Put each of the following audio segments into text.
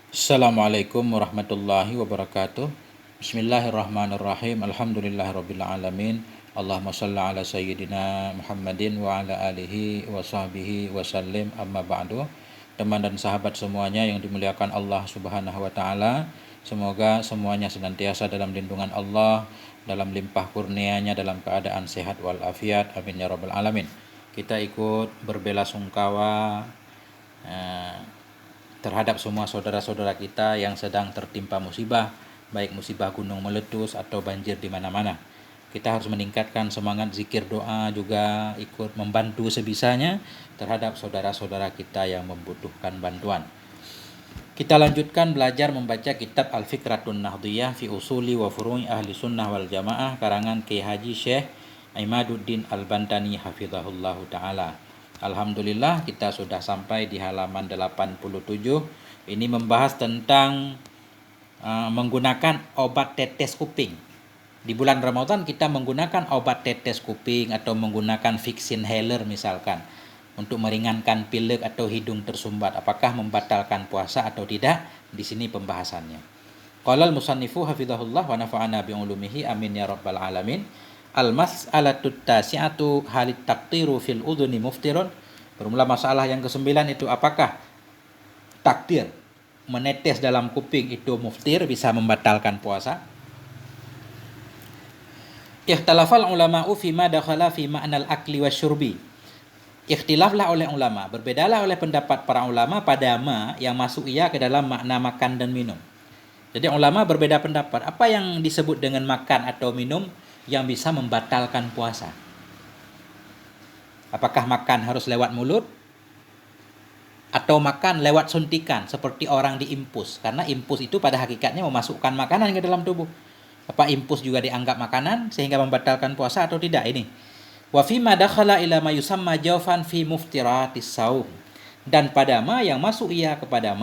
Assalamualaikum warahmatullahi wabarakatuh. Bismillahirrahmanirrahim. Alhamdulillahirabbil alamin. Allahumma shalli ala sayyidina Muhammadin wa ala alihi wa sahbihi wa sallim, amma ba'du. Teman dan sahabat semuanya yang dimuliakan Allah Subhanahu wa taala, semoga semuanya senantiasa dalam lindungan Allah, dalam limpah kurnia-Nya, dalam keadaan sehat walafiat. Amin ya rabbal alamin. Kita ikut berbelasungkawa terhadap semua saudara-saudara kita yang sedang tertimpa musibah, baik musibah gunung meletus atau banjir di mana-mana. Kita harus meningkatkan semangat zikir doa, juga ikut membantu sebisanya terhadap saudara-saudara kita yang membutuhkan bantuan. Kita lanjutkan belajar membaca kitab Al-Fikratun Nahdiyah fi Usuli wa Furu'i Ahli Sunnah wal Jamaah karangan Kiai Haji Syekh Imaduddin Al-Bantani hafizahullahu taala. Alhamdulillah kita sudah sampai di halaman 87. Ini membahas tentang menggunakan obat tetes kuping. Di bulan Ramadan kita menggunakan obat tetes kuping atau menggunakan Vicks inhaler misalkan untuk meringankan pilek atau hidung tersumbat. Apakah membatalkan puasa atau tidak? Di sini pembahasannya. Qala al-musannifu hafizahullah wa nafa'ana bi ulumihi, amin ya rabbal alamin. Al-mas'alatut tasi'atu halit taktiru fil udhuni muftirun. Bermula masalah yang ke-9 itu, apakah takdir menetes dalam kuping itu muftir, bisa membatalkan puasa? Ikhtalafal ulama'u fima dakhala fi ma'nal akli wasyurbi. Ikhtilaflah oleh ulama, berbedalah oleh pendapat para ulama pada ma yang masuk ia ke dalam makna makan dan minum. Jadi ulama berbeda pendapat, apa yang disebut dengan makan atau minum yang bisa membatalkan puasa. Apakah makan harus lewat mulut atau makan lewat suntikan seperti orang diimpus? Karena impus itu pada hakikatnya memasukkan makanan ke dalam tubuh. Apa impus juga dianggap makanan sehingga membatalkan puasa atau tidak ini? Wa fi ma dakhala ila ma yusamma jawfan fi muftiratis saum. Dan pada ma yang masuk ia kepada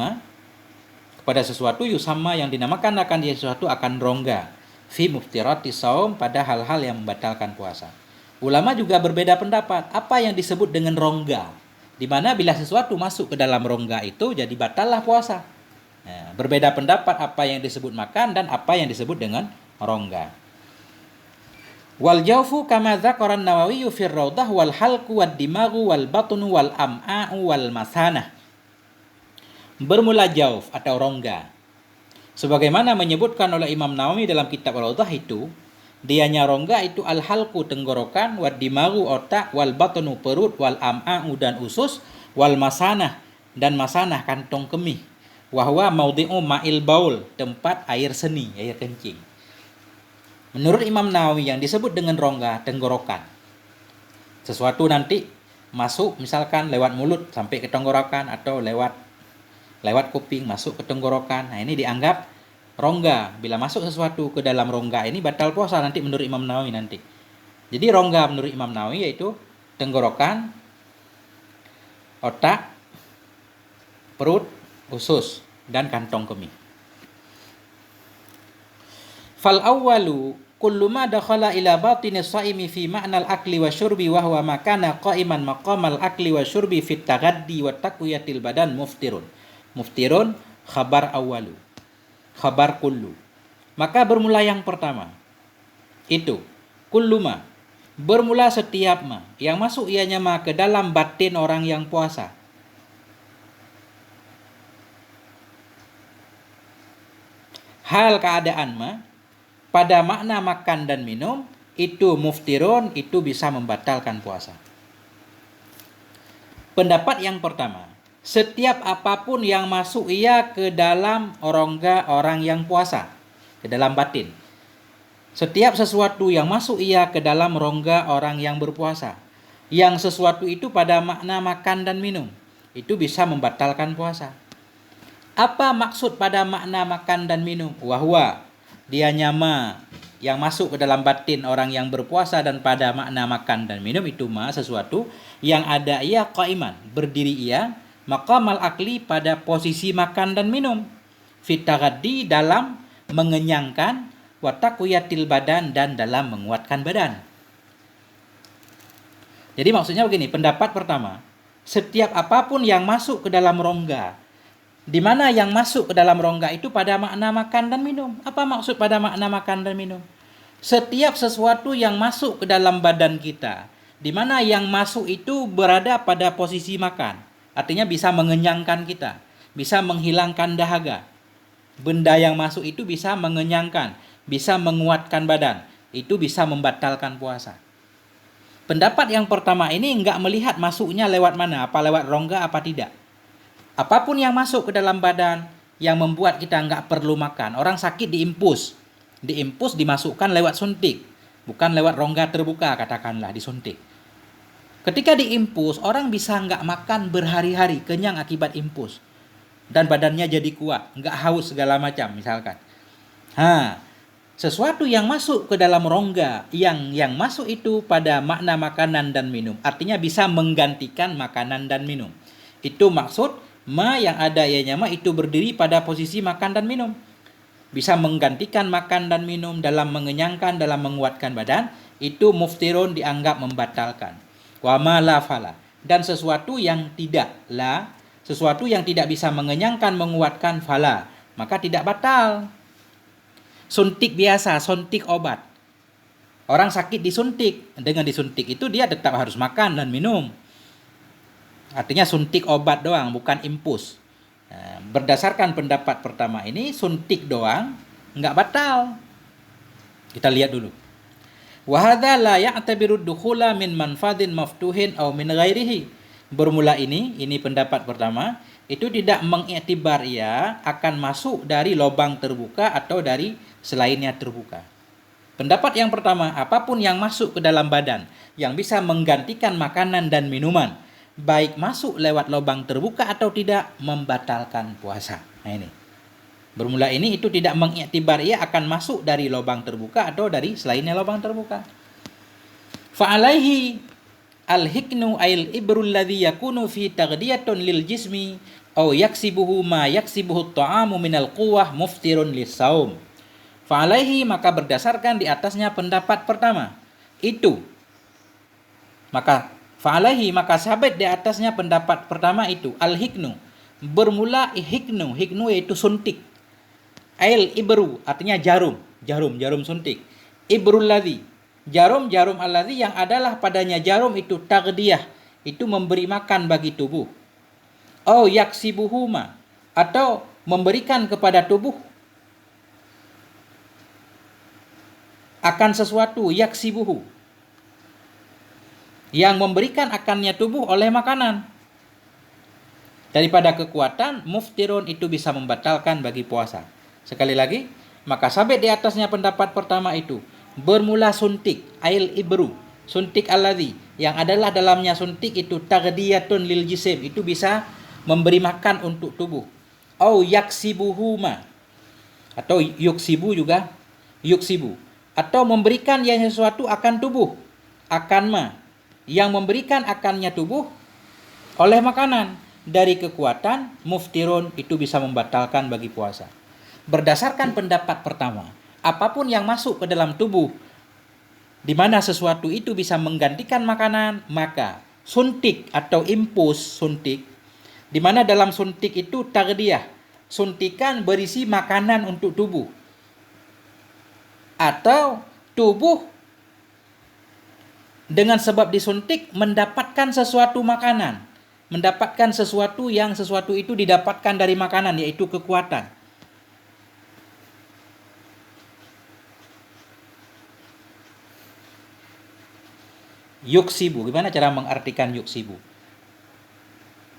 sesuatu yusamma yang dinamakan akan dia sesuatu akan rongga. Fi muftiratis saum, pada hal-hal yang membatalkan puasa. Ulama juga berbeda pendapat, apa yang disebut dengan rongga, di mana bila sesuatu masuk ke dalam rongga itu jadi batallah puasa. Nah, berbeda pendapat apa yang disebut makan dan apa yang disebut dengan rongga. Wal jawfu kama dzakara an-Nawawi fi ar-Raudhah wal halqu wad dimagu wal batnu wal am'a'u wal masanah. Bermula jauf atau rongga, sebagaimana menyebutkan oleh Imam Nawawi dalam kitab Ar-Raudhah itu, dianya rongga itu al-halqu tenggorokan, wad dimagu otak, wal batnu perut, wal am'a'u dan usus, wal masanah dan masanah kantong kemih, wa huwa maudhi'u ma'il baul, tempat air seni, air kencing. Menurut Imam Nawawi yang disebut dengan rongga tenggorokan, sesuatu nanti masuk misalkan lewat mulut sampai ke tenggorokan atau lewat kuping masuk ke tenggorokan. Nah, ini dianggap rongga. Bila masuk sesuatu ke dalam rongga ini batal puasa nanti menurut Imam Nawawi nanti. Jadi rongga menurut Imam Nawawi yaitu tenggorokan, otak, perut, usus dan kantong kemih. Fal awwalu kullu ma dakhala ila batini shaimi fi ma'nal akli wa syurbi wa huwa makana qa'iman maqamal akli wa syurbi fit taghaddi wa taqwiyatil badan muftirun. Muftirun khabar awalu, khabar kullu. Maka bermula yang pertama itu kulluma, bermula setiap ma yang masuk ianya ma ke dalam batin orang yang puasa. Hal keadaan ma pada makna makan dan minum itu muftirun, itu bisa membatalkan puasa. Pendapat yang pertama, setiap apapun yang masuk ia ke dalam rongga orang yang puasa, ke dalam batin. Setiap sesuatu yang masuk ia ke dalam rongga orang yang berpuasa, yang sesuatu itu pada makna makan dan minum, itu bisa membatalkan puasa. Apa maksud pada makna makan dan minum? Wahwa, dia nyama yang masuk ke dalam batin orang yang berpuasa dan pada makna makan dan minum itu ma sesuatu yang ada ia qaiman, berdiri ia, maqamal akli pada posisi makan dan minum, fitaghaddi dalam mengenyangkan, wa taqwiyatil badan dan dalam menguatkan badan. Jadi maksudnya begini, pendapat pertama, setiap apapun yang masuk ke dalam rongga Di mana yang masuk ke dalam rongga itu pada makna makan dan minum. Apa maksud pada makna makan dan minum? Setiap sesuatu yang masuk ke dalam badan kita, di mana yang masuk itu berada pada posisi makan. Artinya bisa mengenyangkan kita, bisa menghilangkan dahaga. Benda yang masuk itu bisa mengenyangkan, bisa menguatkan badan. Itu bisa membatalkan puasa. Pendapat yang pertama ini enggak melihat masuknya lewat mana, apa lewat rongga apa tidak. Apapun yang masuk ke dalam badan yang membuat kita enggak perlu makan. Orang sakit diimpus dimasukkan lewat suntik, bukan lewat rongga terbuka, katakanlah disuntik. Ketika diimpus, orang bisa enggak makan berhari-hari, kenyang akibat impus. Dan badannya jadi kuat, enggak haus segala macam misalkan. Sesuatu yang masuk ke dalam rongga, yang masuk itu pada makna makanan dan minum, artinya bisa menggantikan makanan dan minum. Itu maksud ma yang ada ianya ma itu berdiri pada posisi makan dan minum. Bisa menggantikan makan dan minum dalam mengenyangkan, dalam menguatkan badan. Itu muftirun dianggap membatalkan. Wa ma la fala. Dan sesuatu yang tidak bisa mengenyangkan, menguatkan, fala, maka tidak batal. Suntik biasa, suntik obat. Orang sakit disuntik. Dengan disuntik itu dia tetap harus makan dan minum. Artinya suntik obat doang, bukan impus. Berdasarkan pendapat pertama ini, suntik doang enggak batal. Kita lihat dulu. Wa hadza la ya'tabiru dukhula min manfadin maftuhin aw min ghairihi. Bermula ini pendapat pertama, itu tidak mengiktibar ia akan masuk dari lubang terbuka atau dari selainnya terbuka. Pendapat yang pertama, apapun yang masuk ke dalam badan yang bisa menggantikan makanan dan minuman, baik masuk lewat lubang terbuka atau tidak, membatalkan puasa. Nah ini. Bermula ini itu tidak mengiktibar ia akan masuk dari lubang terbuka atau dari selainnya lubang terbuka. Fa'alaihi al-hiknu ail ibrul ladzi yakunu fi taghdiyatun lil jismi aw yaksibuhu ma yaksibuhu at-ta'amu minal quwwah muftirun lis-shaum. Fa'alaihi, maka berdasarkan di atasnya pendapat pertama. Itu. Maka sabit di atasnya pendapat pertama itu al-hiknu. Bermula hiknu yaitu suntik. Ail ibru artinya jarum suntik. Ibrul ladzi, jarum alladzi yang adalah padanya jarum itu tagdiyah, itu memberi makan bagi tubuh. Oh yaksibuhuma, atau memberikan kepada tubuh akan sesuatu, yaksibuhu, yang memberikan akannya tubuh oleh makanan. Daripada kekuatan, muftirun itu bisa membatalkan bagi puasa. Sekali lagi, maka sabit di atasnya pendapat pertama itu. Bermula suntik, ail ibru, suntik alladzi, yang adalah dalamnya suntik itu tagdiyatun lil jisim, itu bisa memberi makan untuk tubuh. Au yaksibuhuma, atau yuksibu juga, yuksibu, atau memberikan yang sesuatu akan tubuh, akan ma, yang memberikan akannya tubuh oleh makanan. Dari kekuatan, muftirun itu bisa membatalkan bagi puasa. Berdasarkan pendapat pertama, apapun yang masuk ke dalam tubuh di mana sesuatu itu bisa menggantikan makanan, maka suntik atau impus suntik, di mana dalam suntik itu tagdiyah, suntikan berisi makanan untuk tubuh, atau tubuh dengan sebab disuntik mendapatkan sesuatu makanan, mendapatkan sesuatu itu didapatkan dari makanan, yaitu kekuatan. Yuksibu, gimana cara mengartikan yuksibu?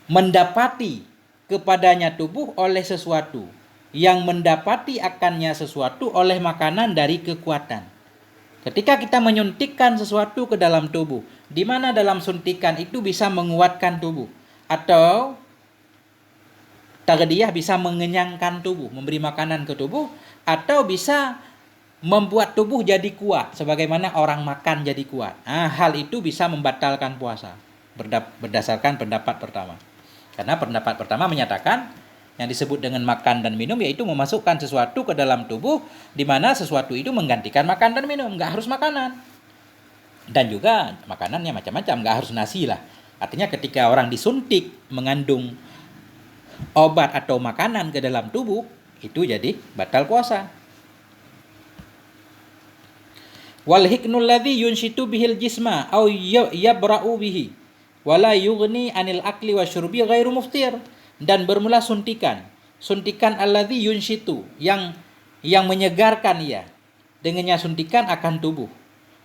Mendapati kepadanya tubuh oleh sesuatu, yang mendapati akannya sesuatu oleh makanan dari kekuatan. Ketika kita menyuntikkan sesuatu ke dalam tubuh, di mana dalam suntikan itu bisa menguatkan tubuh, atau tagdiyah bisa mengenyangkan tubuh, memberi makanan ke tubuh, atau bisa membuat tubuh jadi kuat, sebagaimana orang makan jadi kuat. Hal itu bisa membatalkan puasa, berdasarkan pendapat pertama. Karena pendapat pertama menyatakan yang disebut dengan makan dan minum yaitu memasukkan sesuatu ke dalam tubuh, di mana sesuatu itu menggantikan makan dan minum, nggak harus makanan. Dan juga makanannya macam-macam, nggak harus nasi lah. Artinya ketika orang disuntik mengandung obat atau makanan ke dalam tubuh, itu jadi batal puasa. Wal hiknul ladzi yunshitu bihil jisma au yabra'u bihi wala yughni anil akli wa syurbi ghairu muftir. Dan bermula suntikan alladzi yunshitu, yang menyegarkan ia, dengannya suntikan akan tubuh.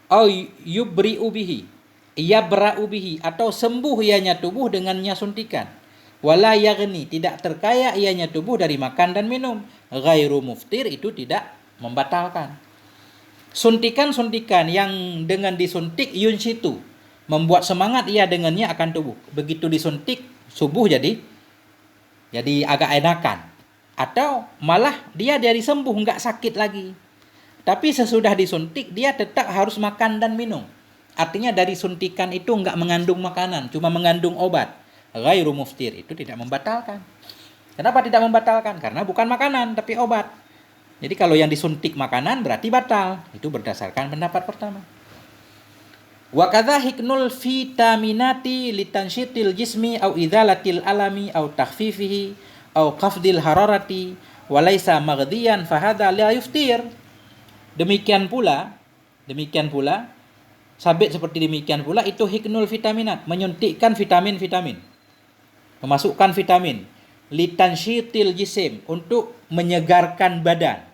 Au yubri'u bihi, yabra'u bihi, atau sembuh ianya tubuh dengannya suntikan. Wala yaghni, tidak terkaya ianya tubuh dari makan dan minum. Ghairu muftir, itu tidak membatalkan. Suntikan-suntikan yang dengan disuntik yunsitu, membuat semangat ia dengannya akan tubuh. Begitu disuntik, subuh jadi agak enakan. Atau malah dia dari sembuh, nggak sakit lagi. Tapi sesudah disuntik, dia tetap harus makan dan minum. Artinya dari suntikan itu nggak mengandung makanan, cuma mengandung obat. Ghairu muftir, itu tidak membatalkan. Kenapa tidak membatalkan? Karena bukan makanan, tapi obat. Jadi kalau yang disuntik makanan berarti batal. Itu berdasarkan pendapat pertama. Wa kadza hiknul vitaminati litansyitil jismi au idzalatil alami au takhfifihi au qafdil hararati wa laisa maghdiyan fa hadza la yuftir. Demikian pula sabit seperti demikian pula itu hiknul vitaminat, menyuntikkan vitamin-vitamin. Memasukkan vitamin litansyitil jisim, untuk menyegarkan badan.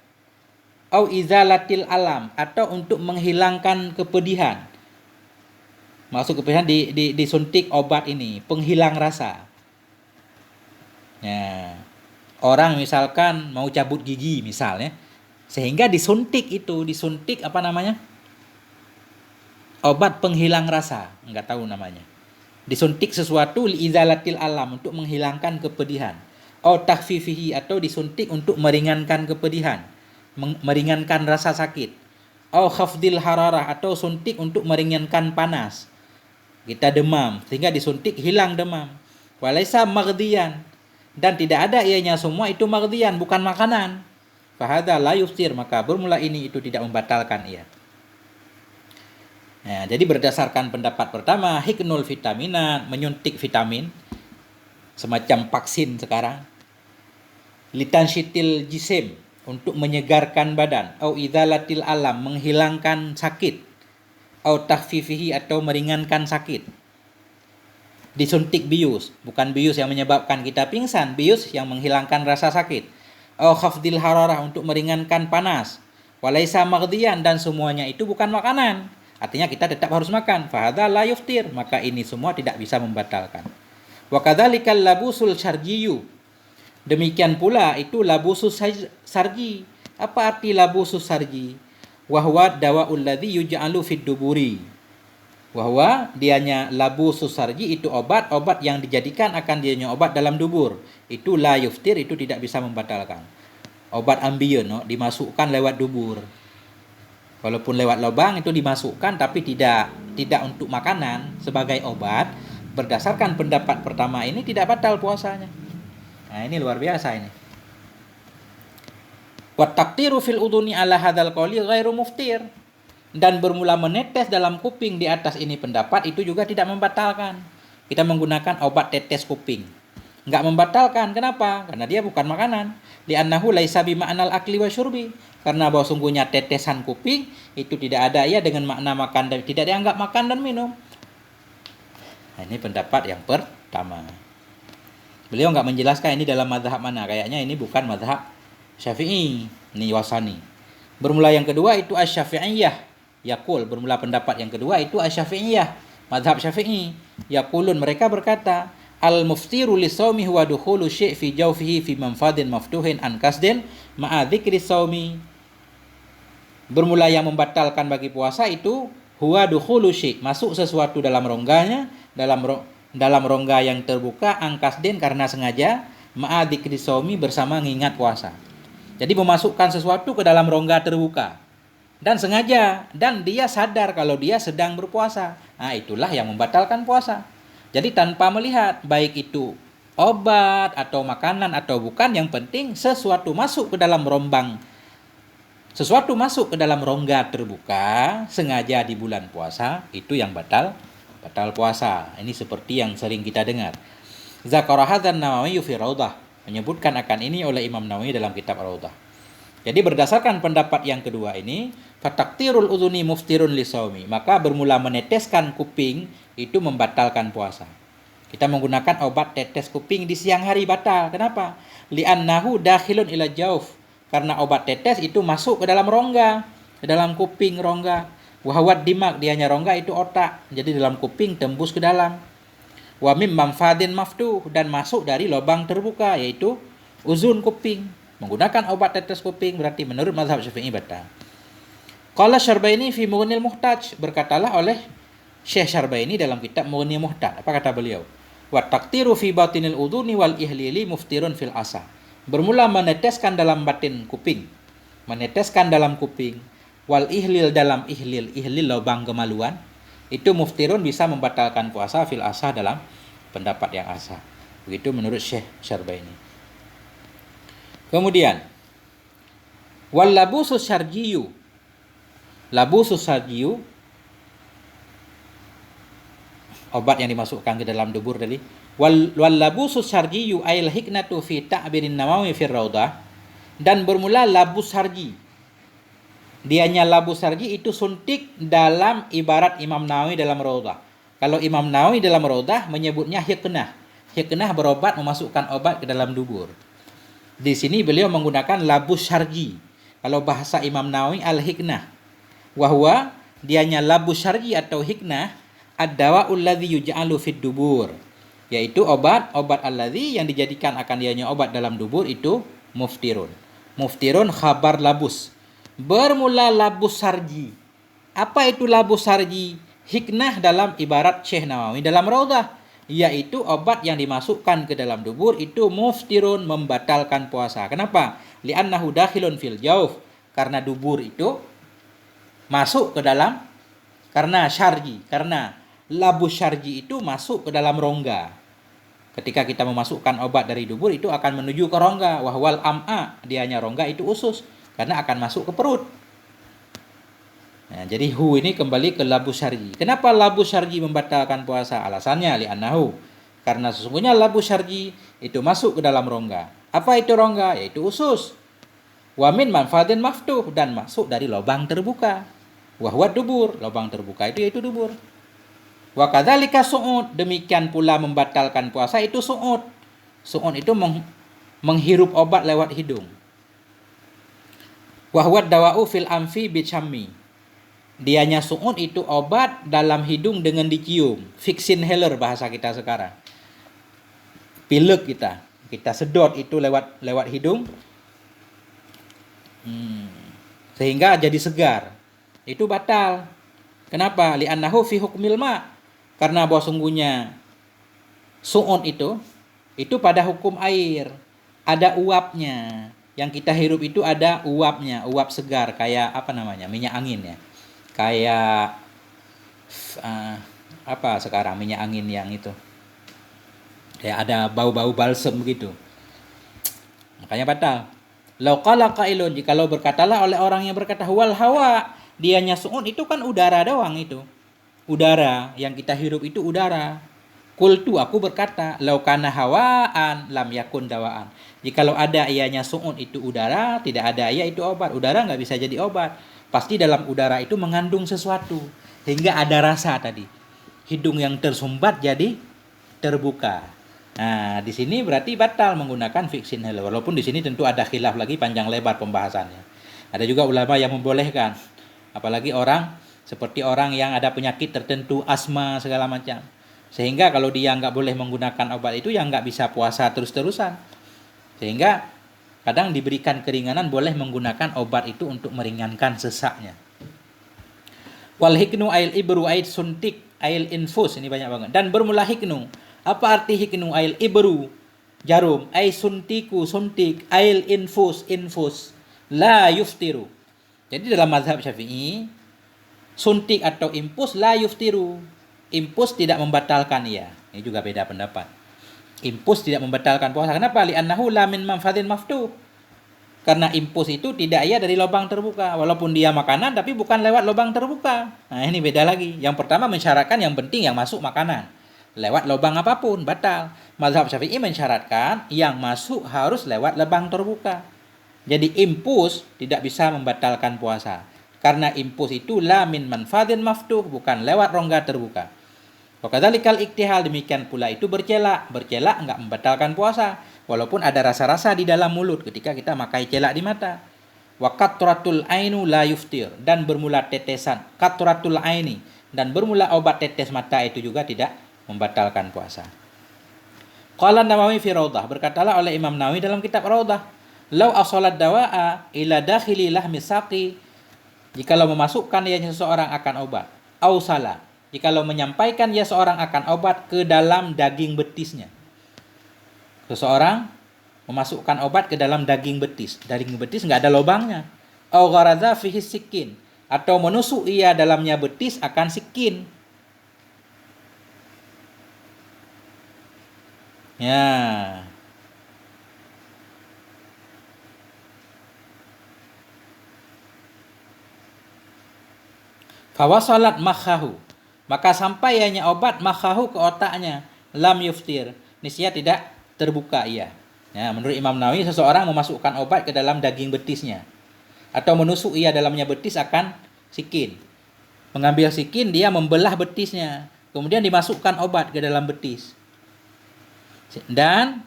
Au izalatil alam, atau untuk menghilangkan kepedihan. Masuk kepedihan disuntik obat ini, penghilang rasa. Ya. Orang misalkan mau cabut gigi misalnya, sehingga disuntik apa namanya? Obat penghilang rasa, enggak tahu namanya. Disuntik sesuatu liizalatil alam, untuk menghilangkan kepedihan. Au takhfifihi, atau disuntik untuk meringankan kepedihan, meringankan rasa sakit. Au khafdil hararah, atau suntik untuk meringankan panas. Kita demam, sehingga disuntik hilang demam. Walaisa maghdiyan, dan tidak ada ianya semua itu maghdiyan, bukan makanan. Fahadza la yuftir, maka bermula ini itu tidak membatalkan ia. Nah, jadi berdasarkan pendapat pertama, hiknul vitamina, menyuntik vitamin, semacam vaksin sekarang. Litansyitil jisim, untuk menyegarkan badan. Au idzalatil alam, menghilangkan sakit. Au takhfifihi, atau meringankan sakit. Disuntik bius, bukan bius yang menyebabkan kita pingsan, bius yang menghilangkan rasa sakit. Au khafdil hararah, untuk meringankan panas. Walaisa maghdiyan, dan semuanya itu bukan makanan. Artinya kita tetap harus makan. Fahadza la yuftir, maka ini semua tidak bisa membatalkan. Wa kadzalikal labusul syarjiyu, demikian pula itu labusus sarji. Apa arti labusus sarji? Wahwa dawaul ladzi yuj'alu fid duburi. Wahwa dianya labusus sarji, itu obat yang dijadikan akan dianya obat dalam dubur. Itu la yuftir, itu tidak bisa membatalkan. Obat ambien dimasukkan lewat dubur. Walaupun lewat lubang itu dimasukkan, tapi tidak untuk makanan, sebagai obat. Berdasarkan pendapat pertama ini tidak batal puasanya. Nah, ini luar biasa ini. Wa taqtiru fil udhuni ala hadzal qawli ghairu muftir, dan bermula menetes dalam kuping di atas ini pendapat itu juga tidak membatalkan. Kita menggunakan obat tetes kuping, enggak membatalkan. Kenapa? Karena dia bukan makanan. Li'annahu laisa bima'nal akli wa syurbi, karena bahwa sungguhnya tetesan kuping itu tidak ada ya dengan makna makan, dan tidak dianggap makan dan minum. Nah, ini pendapat yang pertama. Beliau enggak menjelaskan ini dalam mazhab mana. Kayaknya ini bukan mazhab Syafi'i, ini Wasani. Bermula yang kedua itu Asy-Syafi'iyah. Yaqul, bermula pendapat yang kedua itu Asy-Syafi'iyah, mazhab Syafi'i. Yaqulun, mereka berkata, al-muftiru lisawmi huwa dukhulu syai' fi jawfihi fi manfadin maftuhin an kasdin ma'a dzikri saumi. Bermula yang membatalkan bagi puasa itu huwa dukhulu syai', masuk sesuatu dalam rongganya, dalam rongga yang terbuka, an kasdin, karena sengaja, ma'a dzikri saumi, bersama mengingat puasa. Jadi memasukkan sesuatu ke dalam rongga terbuka dan sengaja, dan dia sadar kalau dia sedang berpuasa. Nah, itulah yang membatalkan puasa. Jadi tanpa melihat baik itu obat atau makanan atau bukan, yang penting sesuatu masuk ke dalam sesuatu masuk ke dalam rongga terbuka sengaja di bulan puasa, itu yang batal puasa. Ini seperti yang sering kita dengar. Zakara hadzal Nawawi fi Raudhah. Menyebutkan akan ini oleh Imam Nawawi dalam kitab Ar-Raudhah. Jadi berdasarkan pendapat yang kedua ini, fataktirul udhuni muftirun lisaumi, maka bermula meneteskan kuping itu membatalkan puasa. Kita menggunakan obat tetes kuping di siang hari batal. Kenapa? Li'annahu dakhilun ila jauf. Karena obat tetes itu masuk ke dalam rongga, ke dalam kuping rongga. Wahwat dimak, dianya rongga itu otak. Jadi dalam kuping tembus ke dalam. Wa mim manfadin maftuh, dan masuk dari lubang terbuka, yaitu uzun kuping. Menggunakan obat tetes kuping berarti menurut mazhab Syafi'i batal. Qala Syarbaini fi Mughnil Muhtaj, berkatalah oleh Syekh Syarbaini dalam kitab Mughnil Muhtaj. Apa kata beliau? Wa taqtiru fi batinil udhuni wal ihlili muftirun fil asa. Bermula meneteskan dalam batin kuping, meneteskan dalam kuping, wal ihlil dalam ihlil, ihlil lubang kemaluan, itu muftirun bisa membatalkan puasa fil asa dalam pendapat yang asa. Begitu menurut Syekh Syarbaini. Kemudian wal labusus syarjiyu, labusus syarjiyu, obat yang dimasukkan ke dalam dubur tadi. Wal labusus syarjiyu ail hiknatu fi ta'birin Nawawi fi Raudhah, dan bermula labus syarji. Dianya labu sarji itu suntik dalam ibarat Imam Nawawi dalam Raudhah. Kalau Imam Nawawi dalam Raudhah menyebutnya hiknah. Hiknah berobat, memasukkan obat ke dalam dubur. Di sini beliau menggunakan labu sarji. Kalau bahasa Imam Nawawi al-hiknah. Wahwa dianya labu sarji atau hiknah ad-dawa'ul ladzi yuj'alu fid dubur. Yaitu obat alladzi yang dijadikan akan dianya obat dalam dubur itu muftirun. Muftirun khabar labus. Bermula labus sarji. Apa itu labus sarji? Hiknah dalam ibarat Syekh Nawawi dalam Raudhah, yaitu obat yang dimasukkan ke dalam dubur itu muftirun, membatalkan puasa. Kenapa? Li'annahu dakhilun fil jauf, karena dubur itu masuk ke dalam, karena syarji, karena labus syarji itu masuk ke dalam rongga. Ketika kita memasukkan obat dari dubur itu akan menuju ke rongga. Wahwal am'a, dianya rongga itu usus, karena akan masuk ke perut. Nah, jadi ini kembali ke labu syarji. Kenapa labu syarji membatalkan puasa? Alasannya li'annahu, karena sesungguhnya labu syarji itu masuk ke dalam rongga. Apa itu rongga? Yaitu usus. Wa min manfadin maftuh, dan masuk dari lubang terbuka. Wahwa dubur, lubang terbuka itu yaitu dubur. Wa kadzalika su'ud, demikian pula membatalkan puasa itu su'ud. Su'ud itu menghirup obat lewat hidung. Wahwad dawa'u fil amfi bicammi, dianya su'ud itu obat dalam hidung dengan dicium. Fix inhaler bahasa kita sekarang. Pilek kita sedot itu lewat hidung, sehingga jadi segar. Itu batal. Kenapa? Li'annahu fi hukmil ma, karena bahwa sungguhnya su'ud itu pada hukum air, ada uapnya. Yang kita hirup itu ada uapnya, uap segar, kayak apa namanya, minyak angin ya. Kayak apa sekarang minyak angin yang itu, kayak ada bau-bau balsem begitu. Makanya batal. Lau qala qailun, jikalau berkatalah oleh orang yang berkata wal hawa, dianya su'ud itu kan udara doang itu. Udara yang kita hirup itu udara. Qultu, aku berkata, lau kana hawaan lam yakun dawaan. Jikalau ada ianya su'ud itu udara, tidak ada ia itu obat. Udara nggak bisa jadi obat. Pasti dalam udara itu mengandung sesuatu, hingga ada rasa tadi. Hidung yang tersumbat jadi terbuka. Nah, di sini berarti batal menggunakan fix inhaler. Walaupun di sini tentu ada khilaf lagi panjang lebar pembahasannya. Ada juga ulama yang membolehkan. Apalagi seperti orang yang ada penyakit tertentu, asma segala macam. Sehingga kalau dia nggak boleh menggunakan obat itu, ya nggak bisa puasa terus-terusan. Sehingga kadang diberikan keringanan boleh menggunakan obat itu untuk meringankan sesaknya. Wal hiknu ail ibru aid suntik ail infus, ini banyak banget. Dan bermula hiknu. Apa arti hiknu? Ail ibru, jarum, ail suntiku, suntik, ail infus, la yuftiru. Jadi dalam mazhab Syafi'i, suntik atau infus la yuftiru. Impus tidak membatalkan ia. Ini juga beda pendapat. Impus tidak membatalkan puasa. Kenapa? Li'annahu la min manfadin maftuh. Karena impus itu tidak ia dari lubang terbuka. Walaupun dia makanan, tapi bukan lewat lubang terbuka. Nah, ini beda lagi. Yang pertama mensyaratkan yang penting yang masuk makanan. lewat lubang apapun, batal. Mazhab Syafi'i mensyaratkan yang masuk harus lewat lubang terbuka. Jadi impus tidak bisa membatalkan puasa. Karena impus itu la min manfadin maftuh, bukan lewat rongga terbuka. Wakadzalikal iktihal, demikian pula itu bercelak. Bercelak enggak membatalkan puasa, walaupun ada rasa-rasa di dalam mulut ketika kita makai celak di mata. Wa qatratul ainu la yuftir, dan bermula tetesan qatratul aini, dan bermula obat tetes mata itu juga tidak membatalkan puasa. Qala Nawawi fi Raudhah, berkatalah oleh Imam Nawawi dalam kitab Raudhah, lau asalat dawa'a ila dakhili lahmi saqi, jikalau memasukkan ia seseorang akan obat, ausala, jikalau menyampaikan ia seorang akan obat ke dalam daging betisnya. Seseorang memasukkan obat ke dalam daging betis. Daging betis nggak ada lubangnya. Au gharadza fihi sikin, atau menusuk ia dalamnya betis akan sikin. Ya. Fawasalat makhahu, maka sampai ianya obat makhahu ke otaknya, lam yuftir, niscaya tidak terbuka ia. Ya, menurut Imam Nawawi, seseorang memasukkan obat ke dalam daging betisnya atau menusuk ia dalamnya betis akan sikin. Mengambil sikin, dia membelah betisnya, kemudian dimasukkan obat ke dalam betis. Dan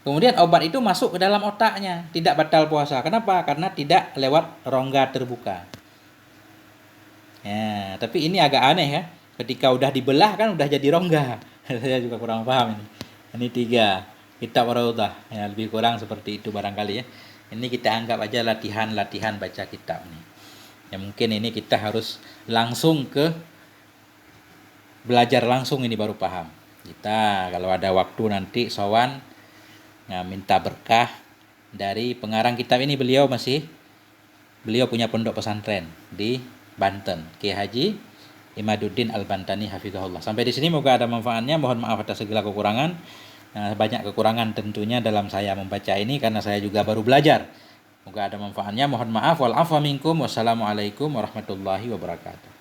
kemudian obat itu masuk ke dalam otaknya, tidak batal puasa. Kenapa? Karena tidak lewat rongga terbuka. Ya, tapi ini agak aneh ya. Ketika udah dibelah kan udah jadi rongga. Saya juga kurang paham ini. Ini 3 kitab Raudhah, ya, lebih kurang seperti itu barangkali ya. Ini kita anggap aja latihan baca kitab nih. Ya mungkin ini kita harus langsung ke belajar langsung, ini baru paham. Kita kalau ada waktu nanti sowan, nah, minta berkah dari pengarang kitab ini. Beliau punya pondok pesantren di Banten, Kiai Haji Imaduddin Al-Bantani hafizahullah. Sampai di sini moga ada manfaatnya. Mohon maaf atas segala kekurangan. Banyak kekurangan tentunya dalam saya membaca ini karena saya juga baru belajar. Moga ada manfaatnya. Mohon maaf. Wal afwa minkum. Wassalamualaikum warahmatullahi wabarakatuh.